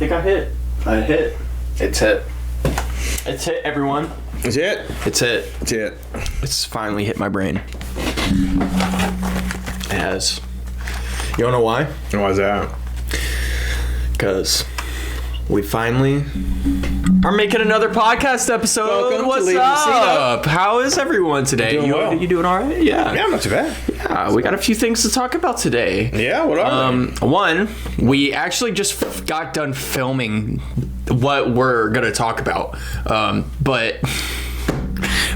think I hit. I hit. It's hit. It's hit, everyone. It's it. It's hit. It's it. It's finally hit my brain. It has. You wanna know why? Why is that? Because we finally are making another podcast episode. Welcome What's to Leaving the Seat up? How is everyone today? Doing well. You doing all right? Yeah. Yeah, not too bad. Yeah, we got a few things to talk about today. Yeah, what are they? One, we actually just got done filming what we're gonna talk about, but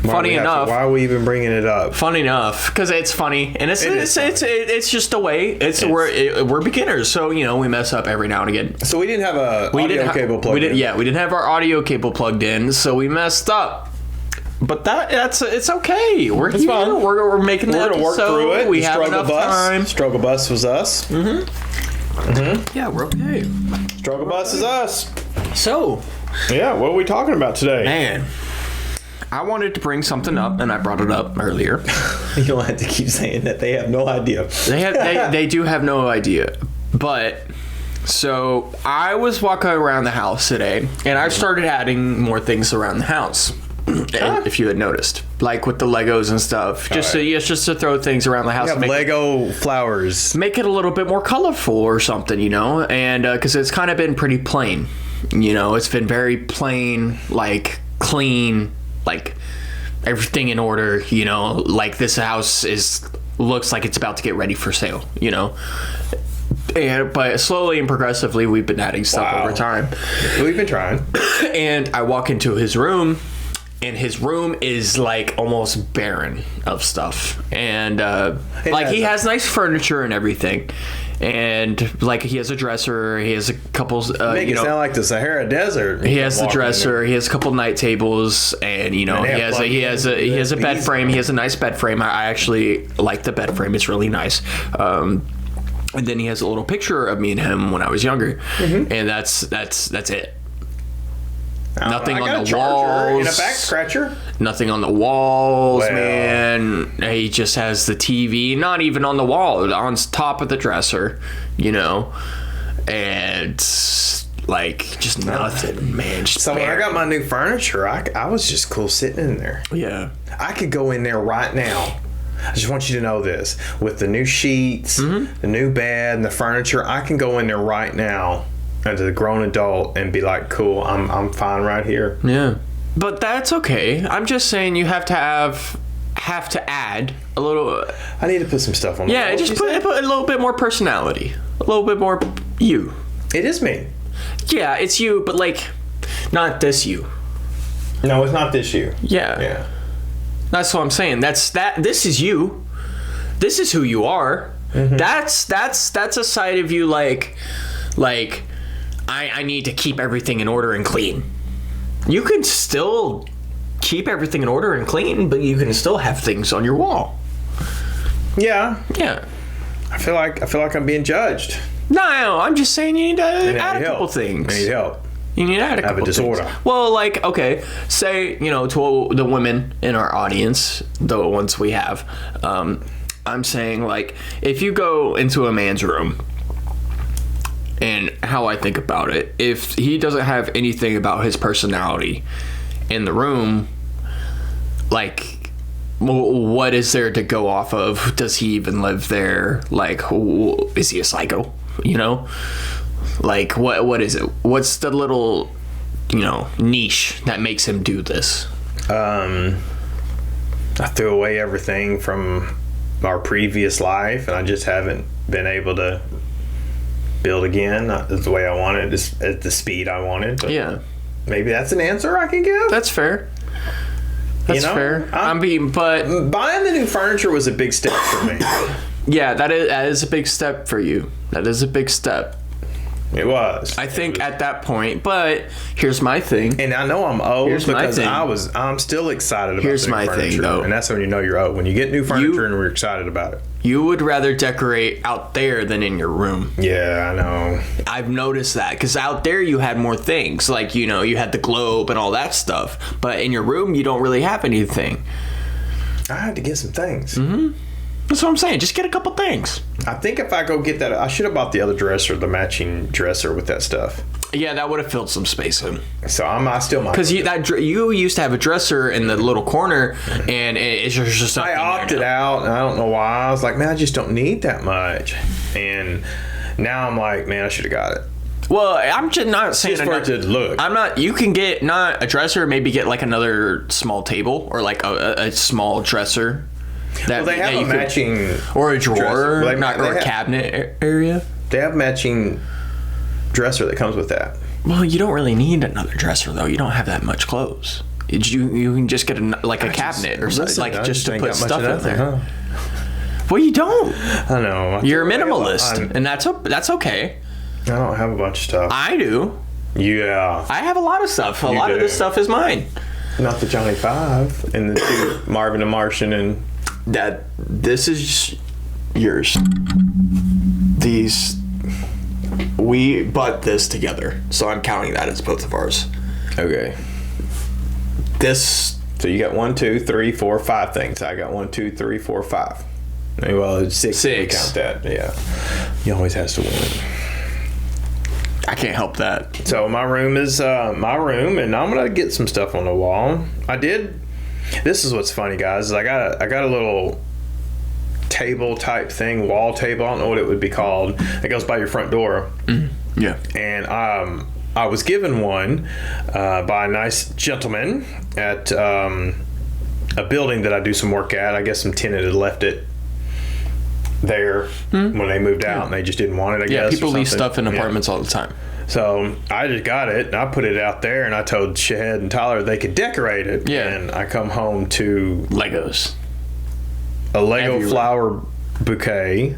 funny enough, why are we even bringing it up? funny enough, because it's funny and it's just a way. We're beginners, so we mess up every now and again. So we didn't have a audio cable plugged in. We didn't have our audio cable plugged in, so we messed up. But it's okay. We're here. Fine. We're making We're the gonna work episode. through it. We The have struggle enough bus. time. Struggle bus was us. Yeah, we're okay. Struggle bus is us. So, Yeah, what are we talking about today? man, I wanted to bring something up, and I brought it up earlier. You don't have to keep saying that. They have no idea. They do have no idea. But so I was walking around the house today, and I started adding more things around the house. If you had noticed, like with the Legos and stuff, just to throw things around the house. We have Lego flowers. Make it a little bit more colorful or something, and because it's kind of been pretty plain. It's been very plain, like clean, like everything in order. Like this house looks like it's about to get ready for sale. But slowly and progressively, we've been adding stuff over time. We've been trying. And I walk into his room, and his room is like almost barren of stuff. And he has nice furniture and everything. And like he has a dresser, he has a couple. Make it sound like the Sahara Desert. He has the dresser. He has a couple night tables, and he has a bed frame. He has a nice bed frame. I actually like the bed frame. It's really nice. And then he has a little picture of me and him when I was younger, and that's it. Nothing on the walls. And a back scratcher. Nothing on the walls, Well. man. He just has the TV, not even on the wall, on top of the dresser, and like just nothing, man. Just So when I barren. got my new furniture, I was just cool sitting in there. Yeah. I could go in there right now. I just want you to know this. With the new sheets, the new bed, and the furniture, I can go in there right now as a grown adult and be like, cool, I'm fine right here. Yeah. But that's okay. I'm just saying you have to add a little. I need to put some stuff on the Yeah, walls, just you put said? a little bit more personality, a little bit more you. It is me. Yeah, it's you, but like, not this you. No, it's not this you. Yeah. Yeah. That's what I'm saying. This is you. This is who you are. That's a side of you like I need to keep everything in order and clean. You can still keep everything in order and clean, but you can still have things on your wall. Yeah. Yeah. I feel like I'm being judged. No, I'm just saying you need to I add a need couple help. things. I need help. You need to add a couple have a disorder. things. Well, like, okay, say, to the women in our audience, the ones we have, I'm saying, like, if you go into a man's room, and how I think about it, if he doesn't have anything about his personality in the room, like, what is there to go off of? Does he even live there? Like, is he a psycho? Like, what is it? What's the little, niche that makes him do this? I threw away everything from our previous life, and I just haven't been able to build again. Not the way I wanted, at the speed I wanted. But Yeah. maybe that's an answer I can give. That's fair. That's fair. But Buying the new furniture was a big step for me. yeah, that is a big step for you. That is a big step. It was. I think at that point, but here's my thing. And I know I'm old Here's my because thing. I'm still excited about Here's the new my furniture. thing, though. And that's when you know you're old. When you get new furniture and we're excited about it. You would rather decorate out there than in your room. Yeah, I know. I've noticed that because out there you had more things, like you had the globe and all that stuff, but in your room you don't really have anything. I had to get some things. That's what I'm saying. Just get a couple things. I think if I go get that, I should have bought the other dresser, the matching dresser with that stuff. Yeah, that would have filled some space in. So I still might. Because you used to have a dresser in the little corner, and it's just I opted out, and I don't know why. I was like, man, I just don't need that much. And now I'm like, man, I should have got it. Well, I'm just not saying Just for it to look. I'm not. You can get not a dresser, maybe get like another small table or like a small dresser. Well, they have a matching or a drawer, dresser. or a cabinet area. They have matching dresser that comes with that. Well, you don't really need another dresser though. You don't have that much clothes. You can just get a cabinet or something, like just to put stuff in there. Huh? Well, you don't. I know. You're a minimalist, and that's okay. I don't have a bunch of stuff. I do. Yeah. I have a lot of stuff. A lot of this stuff is mine. Not the Johnny Five and the two Marvin and Martian and that. This is yours. These. We bought this together, so I'm counting that as both of ours. Okay. This. So you got 1, 2, 3, 4, 5 things. I got 1, 2, 3, 4, 5. Well, it's 6. Six. Count that. Yeah. He always has to win. I can't help that. So my room is my room, and I'm gonna get some stuff on the wall. I did. This is what's funny, guys. Is I got a little table type thing, wall table. I don't know what it would be called. It goes by your front door. Yeah. And I was given one by a nice gentleman at a building that I do some work at. I guess some tenant had left it there when they moved out, and they just didn't want it, I guess. Yeah, people leave stuff in apartments all the time. So I just got it, and I put it out there, and I told Shahed and Tyler they could decorate it. Yeah. And I come home to Legos. A Lego flower bouquet,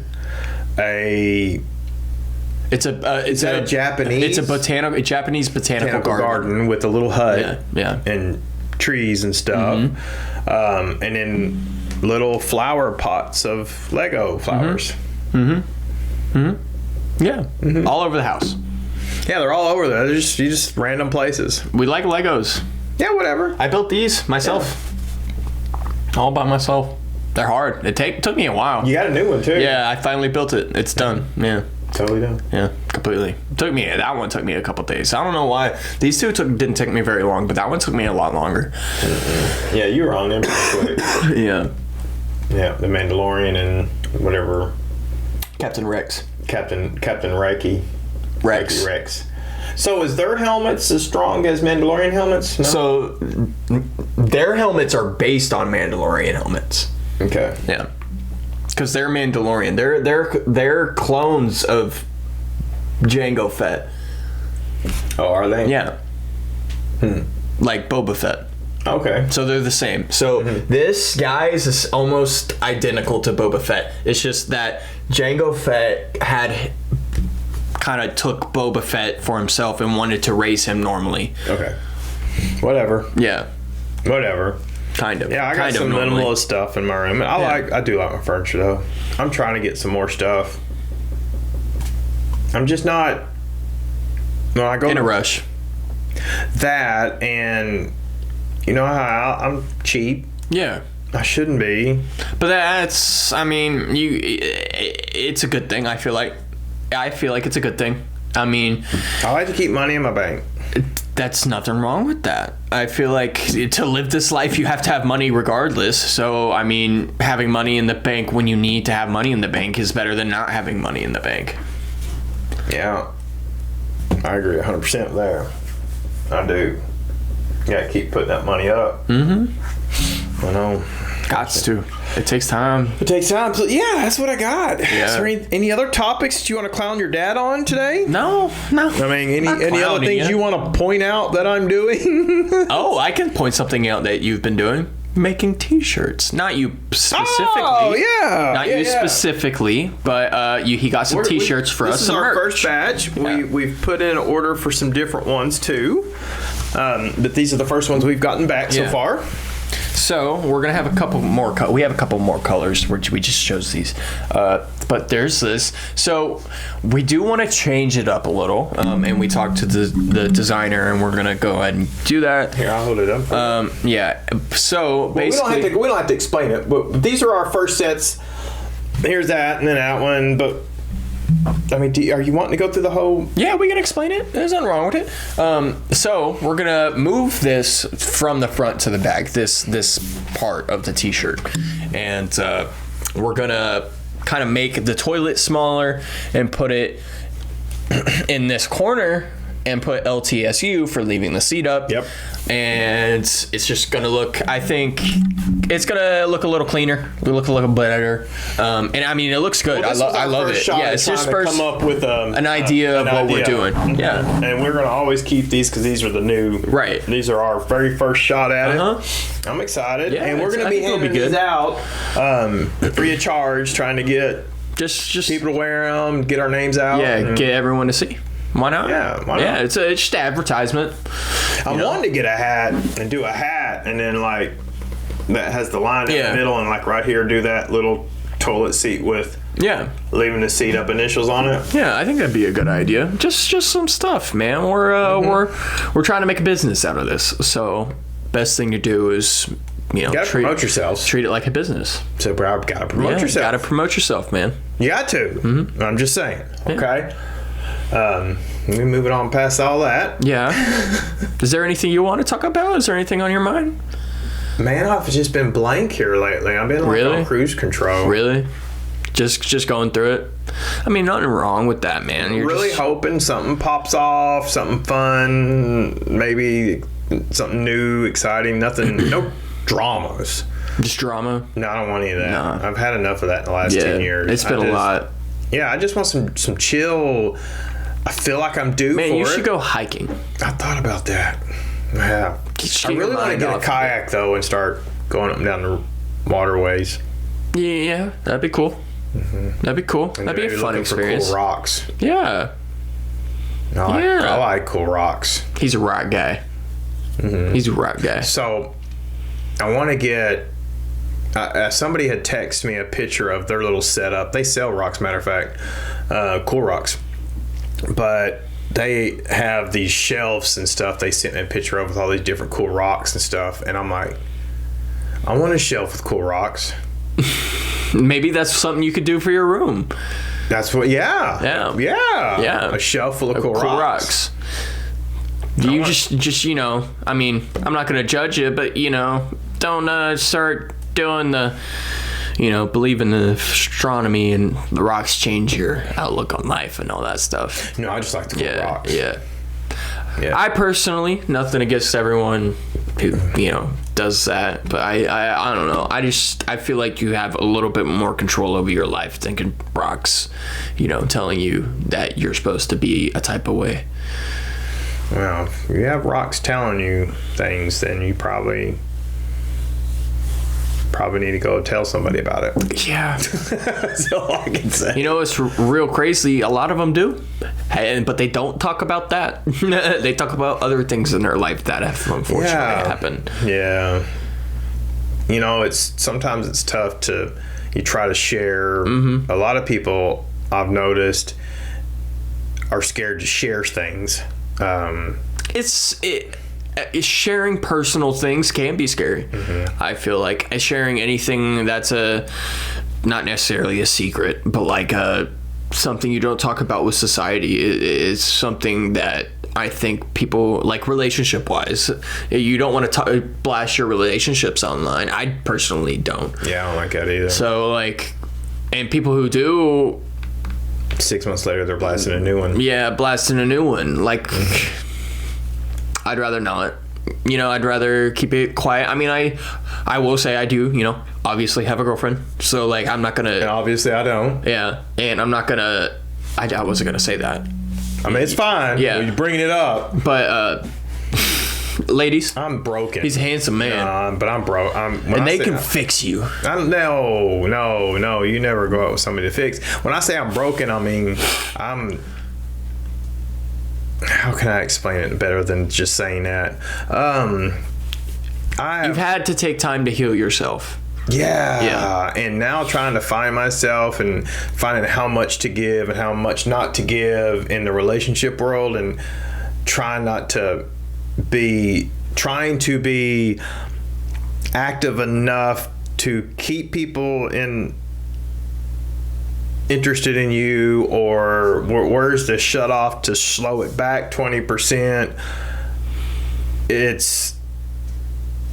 It's a Japanese? It's a Japanese botanical garden with a little hut, yeah. and trees and stuff, and then little flower pots of Lego flowers. Yeah, all over the house. Yeah, they're all over there. They're just random places. We like Legos. Yeah, whatever. I built these myself, all by myself. They're hard. It took me a while. You got a new one too. Yeah, I finally built it. It's done. Yeah. Totally done. Yeah, completely. That one took me a couple days. I don't know why. These two didn't take me very long, but that one took me a lot longer. Yeah, you were on them pretty quick. Yeah. Yeah, the Mandalorian and whatever. Captain Rex. Captain Reiki. Rex. So is their helmets as strong as Mandalorian helmets? No? So their helmets are based on Mandalorian helmets. Okay. Yeah. Because they're Mandalorian. They're clones of Jango Fett. Oh, are they? Yeah. Like Boba Fett. Okay. So they're the same. So this guy is almost identical to Boba Fett. It's just that Jango Fett kind of took Boba Fett for himself and wanted to raise him normally. Okay. Whatever. Yeah. Whatever. Kind of. Yeah, I got some minimalist stuff in my room. I do like my furniture though. I'm trying to get some more stuff. I'm just not. No, I go in a rush. That, and you know how I'm cheap. Yeah. I shouldn't be. But that's. I mean, it's a good thing. I feel like it's a good thing. I mean, I like to keep money in my bank. That's nothing wrong with that. I feel like to live this life, you have to have money regardless. So, I mean, having money in the bank when you need to have money in the bank is better than not having money in the bank. Yeah. I agree 100% there. I do. You gotta keep putting that money up. I know. Gots to. It takes time. It takes time. So, yeah, that's what I got. Yeah. Is there any other topics that you want to clown your dad on today? No. I mean, any other things you want to point out that I'm doing? Oh, I can point something out that you've been doing. Making T-shirts. Not you specifically. Oh, yeah. Not you specifically, but he got some T-shirts for us. This is our first batch. Yeah. We've put in an order for some different ones, too. But these are the first ones we've gotten back so far. So we're gonna have a couple more. We have a couple more colors, which we just chose these. But there's this. So we do want to change it up a little, and we talked to the designer, and we're gonna go ahead and do that. Here, I'll hold it up. Yeah. So basically, we don't have to explain it. But these are our first sets. Here's that, and then that one. But I mean, are you wanting to go through the whole? Yeah, we can explain it. There's nothing wrong with it. So we're gonna move this from the front to the back. This part of the T-shirt, and we're gonna kind of make the toilet smaller and put it in this corner and put LTSU for leaving the seat up. Yep. And it's just gonna look. I think it's gonna look a little cleaner. It'll look a little better. And I mean, it looks good. Well, I love it. Yeah, it's just first come up with an idea of what we're doing. Mm-hmm. Yeah. And we're gonna always keep these because these are the new. Right. These are our very first shot at it. I'm excited. Yeah, and we're gonna be handing these out free of charge, trying to get just people to wear them, get our names out. Yeah, get everyone to see. Why not? Yeah, why not? Yeah, it's just advertisement. I wanted to get a hat and do a hat, and then like that has the line in the middle, and like right here do that little toilet seat with leaving the seat up initials on it. Yeah, I think that'd be a good idea. Just some stuff, man. We're trying to make a business out of this, so best thing to do is promote yourselves. Treat it like a business. So gotta promote yourself. Gotta promote yourself, man. You got to. Mm-hmm. I'm just saying. Okay. We're moving on past all that. Yeah. Is there anything you want to talk about? Is there anything on your mind? Man, I've just been blank here lately. I've been on cruise control. Really? Just going through it? I mean, nothing wrong with that, man. You're really hoping something pops off, something fun, maybe something new, exciting. Nothing, no dramas. Just drama? No, I don't want any of that. No. I've had enough of that in the last 10 years. It's been a lot. Yeah, I just want some chill. I feel like I'm due for it. Man, you should go hiking. I thought about that. Yeah. I really want to get a kayak, though, and start going up and down the waterways. Yeah, that'd be cool. Mm-hmm. That'd be cool. And that'd be a fun experience. Cool rocks. Yeah. I like cool rocks. He's a rock guy. Mm-hmm. He's a rock guy. So, I want to get... somebody had texted me a picture of their little setup. They sell rocks, matter of fact. Cool rocks. But they have these shelves and stuff they sent me a picture of with all these different cool rocks and stuff. And I'm like, I want a shelf with cool rocks. Maybe that's something you could do for your room. That's what, yeah. A shelf full of cool rocks. You just I mean, I'm not going to judge you, but, don't start doing the, believe in the astronomy and the rocks change your outlook on life and all that stuff. No, I just like the cool rocks. Yeah. I personally, nothing against everyone who, does that, but I don't know. I feel like you have a little bit more control over your life than rocks, telling you that you're supposed to be a type of way. Well, if you have rocks telling you things, then you probably need to go tell somebody about it. Yeah. That's all I can say. It's real crazy. A lot of them do, but they don't talk about that. They talk about other things in their life that have unfortunately happened. Yeah. Sometimes it's tough you try to share. Mm-hmm. A lot of people I've noticed are scared to share things. Sharing personal things can be scary. Mm-hmm. I feel like sharing anything that's not necessarily a secret, but like something you don't talk about with society is something that I think people like relationship wise. You don't want to blast your relationships online. I personally don't. Yeah, I don't like that either. So and people who do, 6 months later they're blasting a new one. Yeah, blasting a new one. I'd rather not. I'd rather keep it quiet. I mean, I will say I do, obviously have a girlfriend. So, I'm not going to... And obviously I don't. Yeah. And I'm not going to... I wasn't going to say that. I mean, it's fine. Yeah. You're bringing it up. But, ladies... I'm broken. He's a handsome man. But I'm broke. And they can fix you. No. You never go out with somebody to fix. When I say I'm broken, I mean, how can I explain it better than just saying that? You've had to take time to heal yourself. Yeah. And now trying to find myself and finding how much to give and how much not to give in the relationship world, and trying to be active enough to keep people in interested in you, or where's the shut off to slow it back 20%?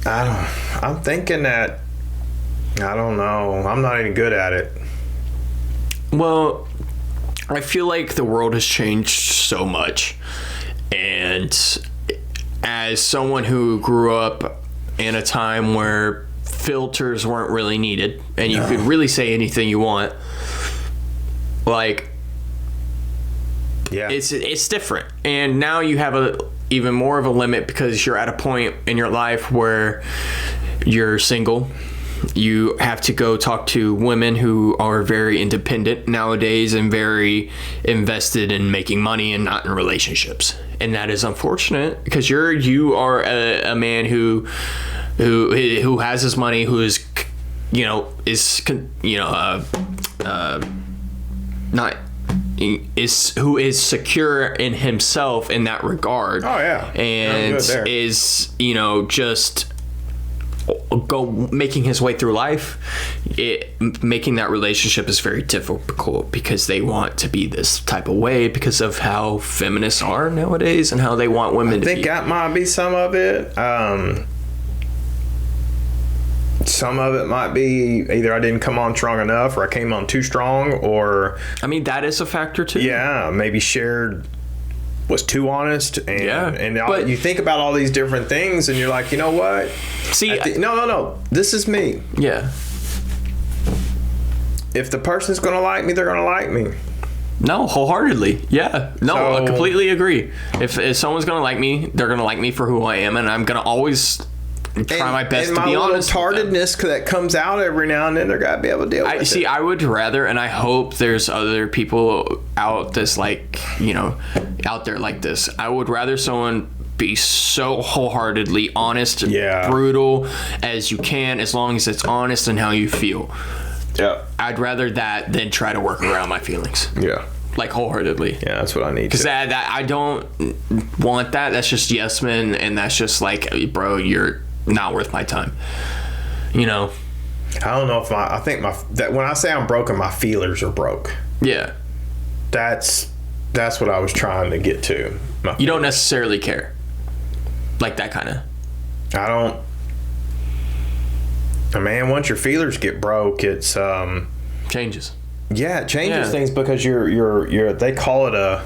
I'm thinking that, I don't know. I'm not even good at it. Well, I feel like the world has changed so much. And as someone who grew up in a time where filters weren't really needed and you could really say anything you want, like, yeah, it's different. And now you have even more of a limit because you're at a point in your life where you're single. You have to go talk to women who are very independent nowadays and very invested in making money and not in relationships. And that is unfortunate because you are a man who has his money, who is, who is secure in himself in that regard. Oh yeah, and is just making his way through life. Making that relationship is very difficult because they want to be this type of way because of how feminists are nowadays and how they want women to be. I think that might be some of it. Some of it might be either I didn't come on strong enough or I came on too strong, or I mean, that is a factor too. Yeah, maybe was too honest, and but you think about all these different things and you're like, you know what? See, no, this is me. Yeah. If the person's going to like me, they're going to like me. No, wholeheartedly. Yeah. No, I completely agree. If someone's going to like me, they're going to like me for who I am, and I'm going to always try my best to be honest. And my little tardedness that comes out every now and then, they're got to be able to deal with it. See, I would rather, and I hope there's other people out there like this. I would rather someone be so wholeheartedly honest, brutal as you can, as long as it's honest in how you feel. Yeah. I'd rather that than try to work around my feelings. Yeah. Like wholeheartedly. Yeah, that's what I need. Because that I don't want that. That's just yes men, and that's just like, bro, you're not worth my time. I don't know if I think that when I say I'm broken, my feelers are broke. Yeah. That's what I was trying to get to. You don't necessarily care. Like that kind of. I don't. Man, once your feelers get broke, it's changes. Yeah, it changes things because you're they call it a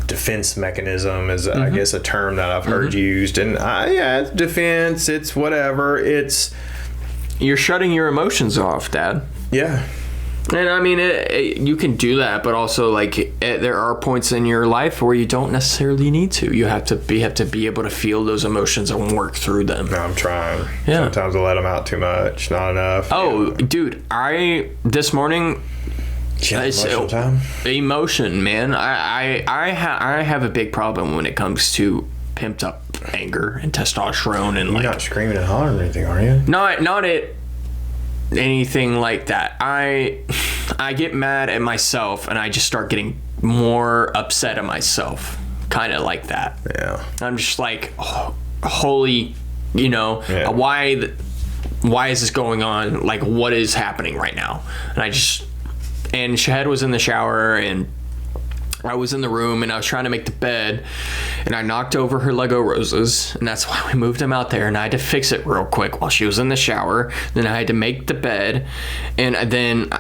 defense mechanism is I guess a term that I've heard used, and it's defense, it's whatever, you're shutting your emotions off, Dad. Yeah. And I mean, you can do that, but also there are points in your life where you don't necessarily need to. You have to be able to feel those emotions and work through them. No, I'm trying. Yeah. Sometimes I let them out too much, not enough. Oh, dude, this morning. Emotion, man. I have a big problem when it comes to pimped up anger and testosterone, and you're not screaming and hollering or anything, are you? Not at anything like that. I get mad at myself and I just start getting more upset at myself, kind of like that. Yeah. I'm just like, holy, why is this going on? Like, what is happening right now? And Shahad was in the shower, and I was in the room, and I was trying to make the bed, and I knocked over her Lego roses, and that's why we moved them out there, and I had to fix it real quick while she was in the shower. Then I had to make the bed, and then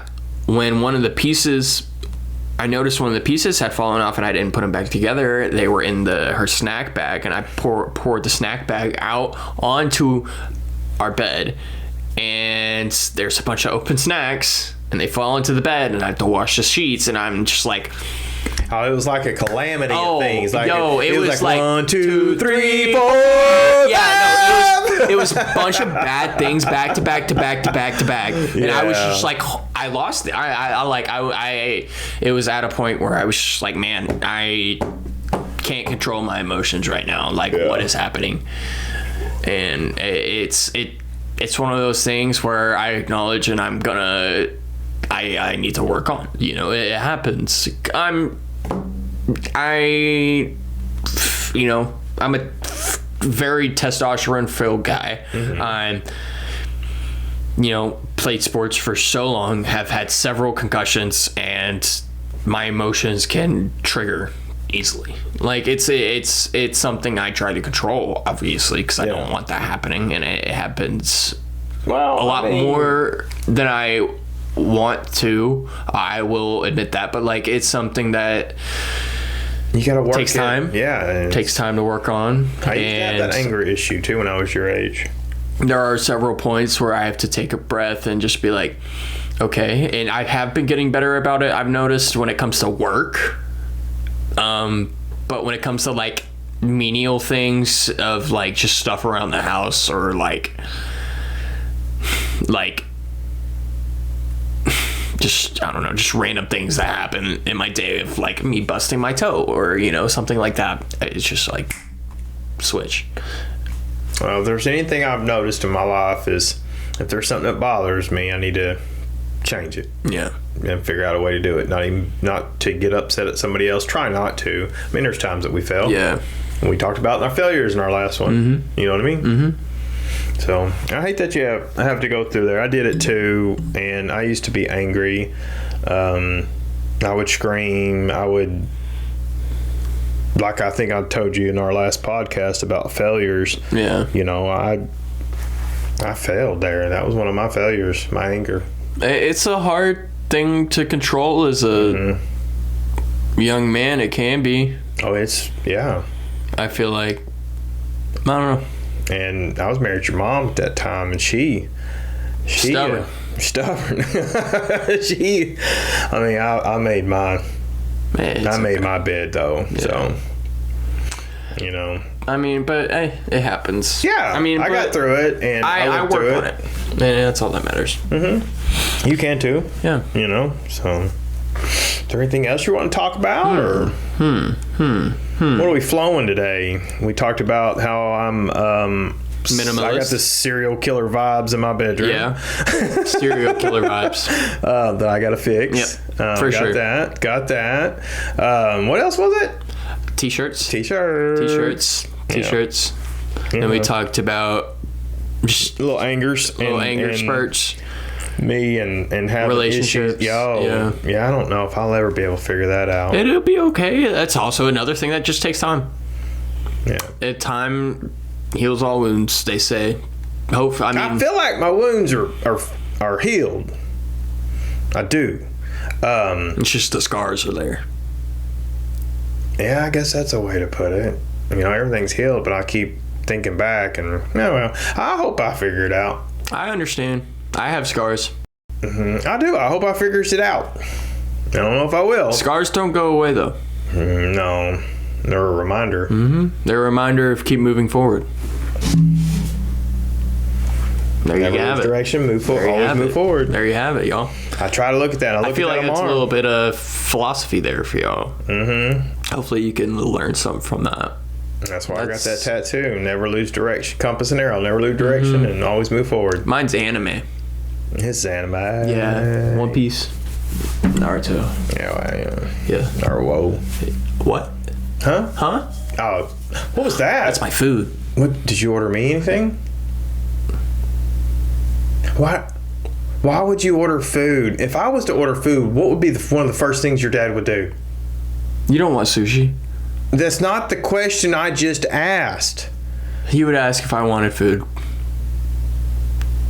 when I noticed one of the pieces had fallen off, and I didn't put them back together. They were in her snack bag, and I poured the snack bag out onto our bed, and there's a bunch of open snacks, and they fall into the bed, and I have to wash the sheets, and I'm just like, oh, it was like a calamity of things. Like it was like 1, 2, 3, 4. Yeah, no, it was a bunch of bad things back to back to back to back to back, and I was just like, I lost it. It was at a point where I was just like, man, I can't control my emotions right now. Like, what is happening? And it's one of those things where I acknowledge, and I need to work on. It happens. I'm a very testosterone filled guy. I'm played sports for so long, have had several concussions, and my emotions can trigger easily. Like it's something I try to control, obviously, because I don't want that happening, and it happens a lot more than I want to. I will admit that, but like it's something that you gotta work. Takes time. Yeah, takes time to work on. I used to have that anger issue too when I was your age. There are several points where I have to take a breath and just be like, okay. And I have been getting better about it. I've noticed when it comes to work. But when it comes to like menial things of like just stuff around the house or like just, I don't know, just random things that happen in my day of like me busting my toe or, you know, something like that. It's just like switch. Well, if there's anything I've noticed in my life is if there's something that bothers me, I need to change it. Yeah. And figure out a way to do it. Not to get upset at somebody else. Try not to. I mean, there's times that we fail. Yeah. And we talked about our failures in our last one. Mm-hmm. You know what I mean? Mm-hmm. So I hate that I have to go through there. I did it too, and I used to be angry. I would scream. I would, like I think I told you in our last podcast about failures. Yeah. You know, I failed there. That was one of my failures, my anger. It's a hard thing to control as a young man. It can be. Oh, yeah. I feel like, I don't know. And I was married to your mom at that time, and she stubborn. I made mine. Man, I made my bed though, so you know. I mean, but hey, it happens. Yeah, I mean, I got through it, and I worked through on it. And that's all that matters. Mm-hmm. You can too. Yeah. You know. So, is there anything else you want to talk about, or what are we flowing today? We talked about how I'm minimalist. I got the serial killer vibes in my bedroom. Yeah. Serial killer vibes. That I got to fix. Yep. For sure. Got that. What else was it? T-shirts. Yeah. And we talked about just little anger spurts. Me and having relationships. Issues. Yeah. I don't know if I'll ever be able to figure that out. It'll be okay. That's also another thing that just takes time. Yeah. Time heals all wounds, they say. I feel like my wounds are healed. I do. It's just the scars are there. Yeah, I guess that's a way to put it. You know, everything's healed, but I keep thinking back, and I hope I figure it out. I understand. I have scars. Mm-hmm. I do. I hope I figures it out. I don't know if I will. Scars don't go away, though. No. They're a reminder. Mm-hmm. They're a reminder of keep moving forward. There you have it. Direction, move forward. Always move forward. There you have it, y'all. I try to look at that. I feel like it's a little bit of philosophy there for y'all. Mm-hmm. Hopefully you can learn something from that. That's why I got that tattoo. Never lose direction. Compass and arrow. Never lose direction and always move forward. Mine's anime. His anime. Yeah. One Piece. Naruto. Yeah. Naruto. What? Huh? Oh, what was that? That's my food. What? Did you order me anything? What? Why would you order food? If I was to order food, what would be one of the first things your dad would do? You don't want sushi. That's not the question I just asked. He would ask if I wanted food.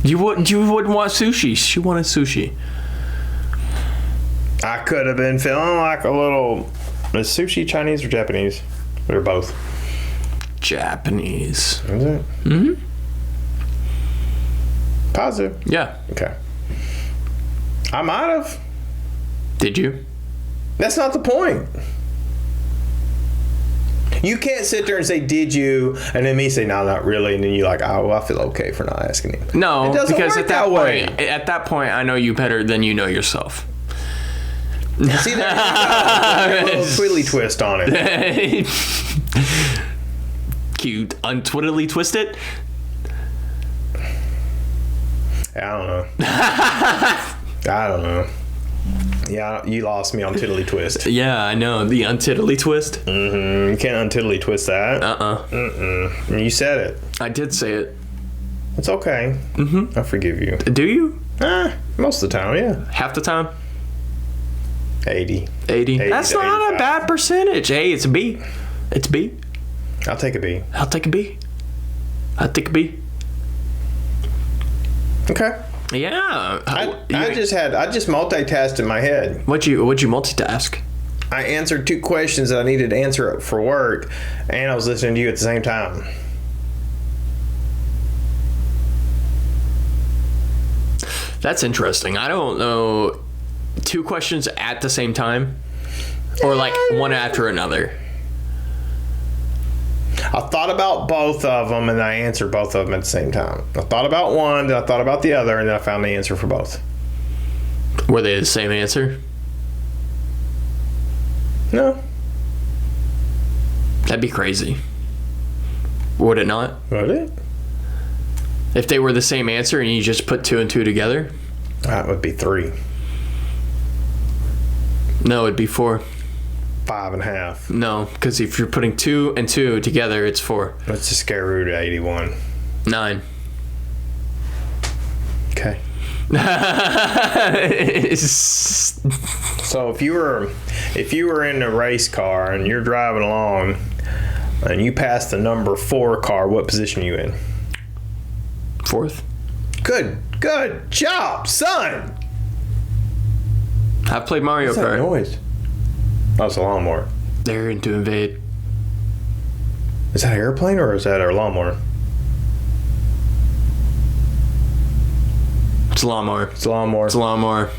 You wouldn't want sushi. She wanted sushi. I could have been feeling like a little... Is sushi Chinese or Japanese? They're both. Japanese. Is it? Mm-hmm. Positive? Yeah. Okay. I might have. Did you? That's not the point. You can't sit there and say, did you? And then me say, no, not really. And then you're like, oh, well, I feel okay for not asking him. No, because at that point, I know you better than you know yourself. See, there's a little twiddly twist on it. Cute, untwiddly twist it. I don't know. Yeah, you lost me on tiddly twist. Yeah, I know. The untiddly twist. Mm-hmm. You can't untiddly twist that. Mm-mm. You said it. I did say it. It's okay. Mm-hmm. I forgive you. Do you? Most of the time, yeah. Half the time? 80. 80. That's to not 85. a bad percentage. Hey, it's a B. It's a B. I'll take a B. I'll take a B. I'll take a B. Okay. Yeah. I just multitasked in my head. What'd you multitask? I answered 2 questions that I needed to answer for work, and I was listening to you at the same time. That's interesting. I don't know. 2 questions at the same time? Or like one after another? I thought about both of them, and I answered both of them at the same time. I thought about one, then I thought about the other, and then I found the answer for both. Were they the same answer? No. That'd be crazy. Would it not? Would it? If they were the same answer and you just put 2 and 2 together? That would be 3. No, it'd be 4. 5.5. No, because if you're putting 2 and 2 together, it's 4. What's the square root of 81? 9. Okay. So if you were in a race car and you're driving along and you pass the number 4 car, what position are you in? 4th. Good job, son. I've played Mario What's that Kart. noise? Oh, it's a lawnmower. They're in to invade. Is that an airplane or is that a lawnmower? It's a lawnmower. It's a lawnmower. It's a lawnmower.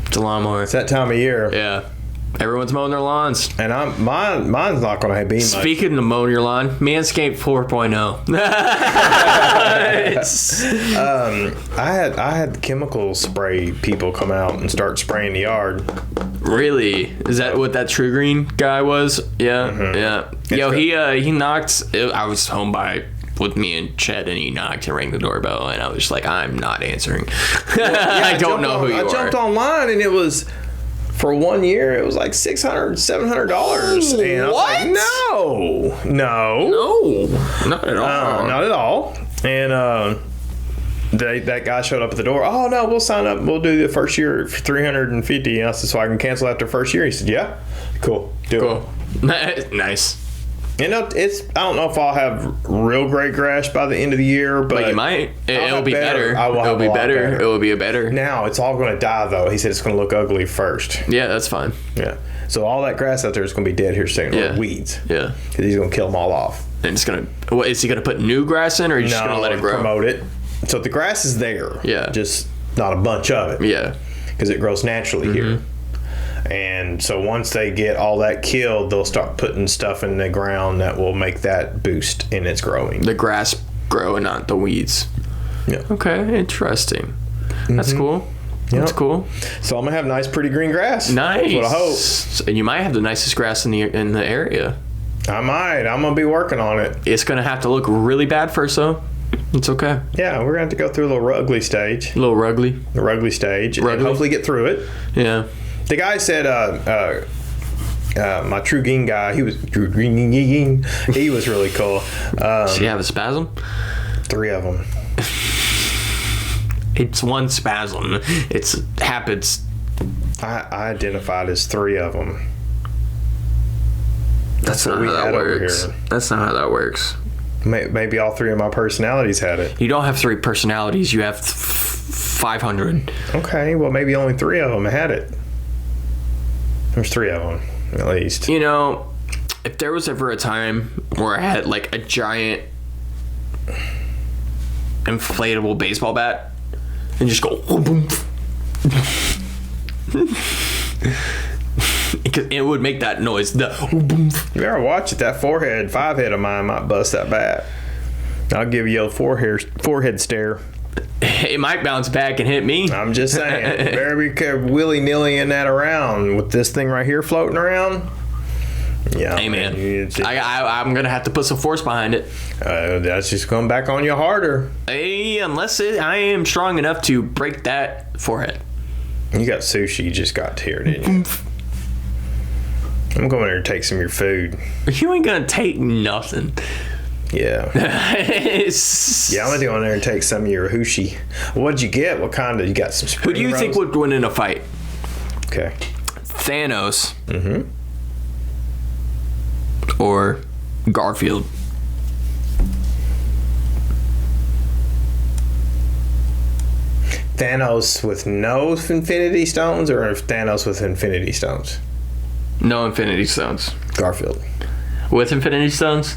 It's a lawnmower. It's that time of year. Yeah. Everyone's mowing their lawns. And mine's not going to be much. Speaking of mowing your lawn, Manscaped 4.0. I had chemical spray people come out and start spraying the yard. Really? Is that what that True Green guy was? Yeah. Mm-hmm. Yeah. Yo, he knocked. I was home with me and Chet, and he knocked and rang the doorbell, and I was just like, I'm not answering. I don't know who you are. I jumped online, and it was, for 1 year, it was like $600, $700. And I was like, no, not at all. not at all. And that guy showed up at the door. Oh no, we'll sign up. We'll do the first year for $350. And I said, so I can cancel after first year. He said, yeah, cool, do it. Nice. You know, I don't know if I'll have real great grass by the end of the year, but you might. It'll be better. It'll be better. It will be better. Now it's all going to die, though. He said it's going to look ugly first. Yeah, that's fine. Yeah. So all that grass out there is going to be dead here soon. Yeah. Or weeds. Yeah. Because he's going to kill them all off. And it's gonna. What, is he gonna put new grass in, or are you just gonna let it grow? Promote it. So the grass is there. Yeah. Just not a bunch of it. Yeah. Because it grows naturally here. And so once they get all that killed, they'll start putting stuff in the ground that will make that boost in its growing. The grass grow and not the weeds. Yeah. Okay, interesting. That's cool. That's cool. So I'm gonna have nice, pretty green grass. Nice. That's what I hope. And you might have the nicest grass in the area. I might. I'm gonna be working on it. It's gonna have to look really bad first, though. It's okay. Yeah, we're gonna have to go through a little ugly stage. A little ruggly. The ugly stage, and Ruggly. hopefully get through it. Yeah. The guy said, my True Green guy, he was really cool. Does he have a spasm? 3 of them. It's one spasm. It happens. I identified as 3 of them. That's not what we how that had over works. here. That's not how that works. Maybe all 3 of my personalities had it. You don't have 3 personalities. You have 500. Okay, well maybe only 3 of them had it. There's 3 of them, at least. You know, if there was ever a time where I had like a giant inflatable baseball bat and just go boom, because it would make that noise. The boom. You ever watch it? That 5-head of mine might bust that bat. I'll give you a forehead stare. It might bounce back and hit me. I'm just saying. Better be careful willy-nilly-ing that around with this thing right here floating around. Yeah. Hey, man. I'm going to have to put some force behind it. That's just going back on you harder. Hey, unless I am strong enough to break that forehead. You got sushi you just got here, didn't you? I'm going there to take some of your food. You ain't going to take nothing. Yeah. Yeah, I'm gonna go in there and take some of your Hushi. What'd you get? What kind of? You got some. Who do you think would win in a fight? Okay. Thanos. Or Garfield. Thanos with no Infinity Stones, or Thanos with Infinity Stones? No Infinity Stones. Garfield. With Infinity Stones?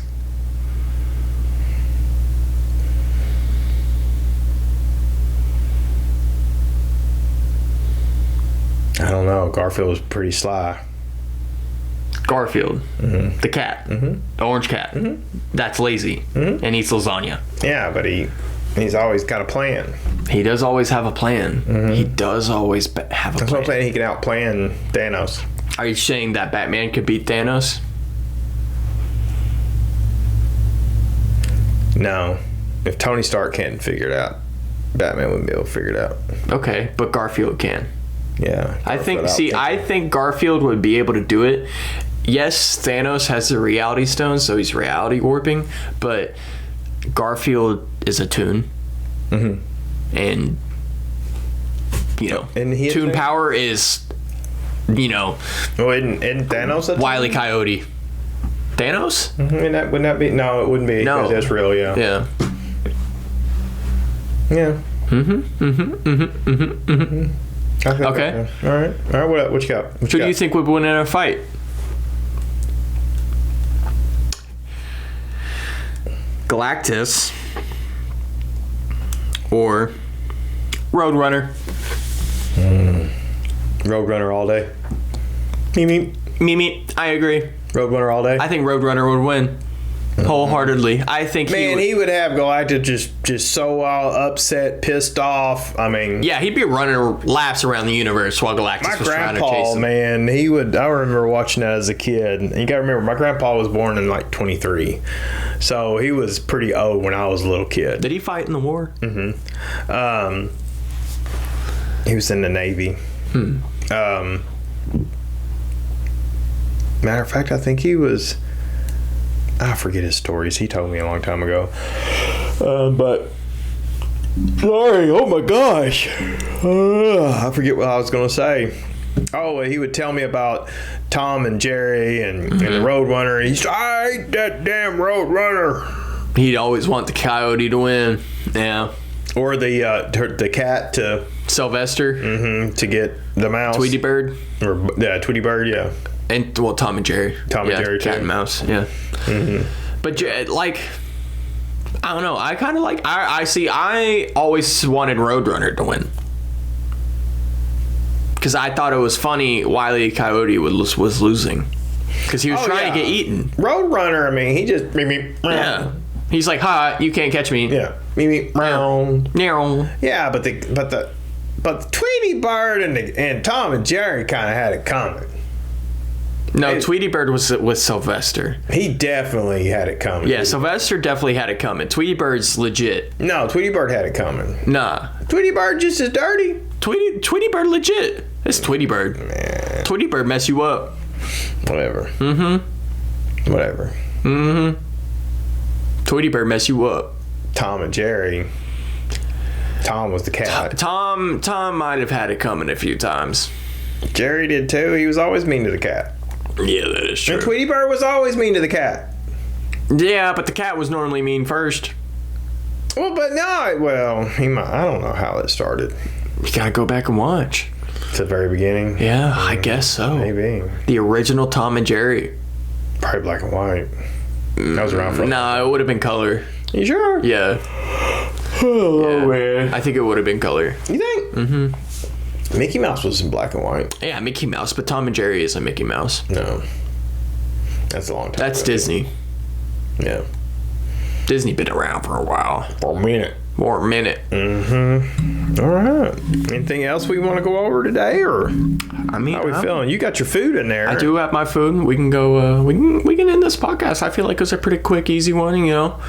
I don't know. Garfield was pretty sly. Garfield. The cat. The orange cat. That's lazy and eats lasagna. Yeah, but he's always got a plan. He does always have a plan. He does always have a That's plan. what I'm saying. He can outplan Thanos. Are you saying that Batman could beat Thanos? No. If Tony Stark can't figure it out, Batman wouldn't be able to figure it out. Okay, but Garfield can. Yeah. I think Garfield would be able to do it. Yes, Thanos has the reality stone, so he's reality warping, but Garfield is a toon. And, you know, toon power is, you know... Well, isn't Thanos a toon? Wile E. Coyote. Thanos? Wouldn't that be? No, it wouldn't be. No. Because that's real, yeah. Yeah. Yeah. Okay. All right. What you got? Who do you think would win in a fight? Galactus or Roadrunner? Roadrunner all day. Mimi, I agree. Roadrunner all day. I think Roadrunner would win wholeheartedly. I think he would have Galactus just so upset, pissed off. I mean, yeah, he'd be running laps around the universe while Galactus was trying to chase him. Man, he would. I remember watching that as a kid. And you got to remember, my grandpa was born in like 23, so he was pretty old when I was a little kid. Did he fight in the war? He was in the Navy. Matter of fact, I think he was. I forget his stories. He told me a long time ago. But sorry, oh my gosh, I forget what I was going to say. Oh, he would tell me about Tom and Jerry and the Roadrunner. He's, I hate that damn Roadrunner. He'd always want the coyote to win. Yeah. Or the cat to Sylvester. To get the mouse. Tweety Bird. Or yeah, Tweety Bird. Yeah. And Tom and Jerry. Tom and Jerry cat too. and mouse. Yeah. But like, I don't know. I kind of like. I always wanted Roadrunner to win because I thought it was funny. Wile E. Coyote was losing because he was trying to get eaten. Roadrunner. I mean, he just yeah. He's like, "Ha! You can't catch me." Yeah. Yeah, but the Tweety Bird and Tom and Jerry kind of had it coming. No, Tweety Bird was with Sylvester. He definitely had it coming. Yeah, Sylvester definitely had it coming. Tweety Bird's legit. No, Tweety Bird had it coming. Nah. Tweety Bird just as dirty. Tweety Bird legit. It's Tweety Bird. Man. Tweety Bird mess you up. Whatever. Whatever. Tweety Bird mess you up. Tom and Jerry. Tom was the cat. Tom might have had it coming a few times. Jerry did too. He was always mean to the cat. Yeah, that is true. And Tweety Bird was always mean to the cat. Yeah, but the cat was normally mean first. Well, but no. Well, I don't know how it started. You gotta go back and watch. To the very beginning? Yeah, I guess so. Maybe. The original Tom and Jerry. Probably black and white. That was around for No, it would have been color. You sure? Yeah. Oh, man. I think it would have been color. You think? Mickey Mouse was in black and white. Yeah, Mickey Mouse, but Tom and Jerry isn't Mickey Mouse. No. That's a long time That's ago. Disney. Yeah. Disney been around for a while. For a minute. For a minute. All right. Anything else we want to go over today, or I mean, how we feeling? You got your food in there. I do have my food. We can go. We can end this podcast. I feel like it was a pretty quick, easy one. You know.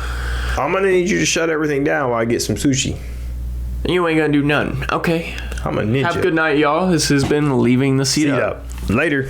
I'm gonna need you to shut everything down while I get some sushi. You ain't gonna do nothing. Okay. I'm a ninja. Have a good night, y'all. This has been Leaving the Seat Up. Later.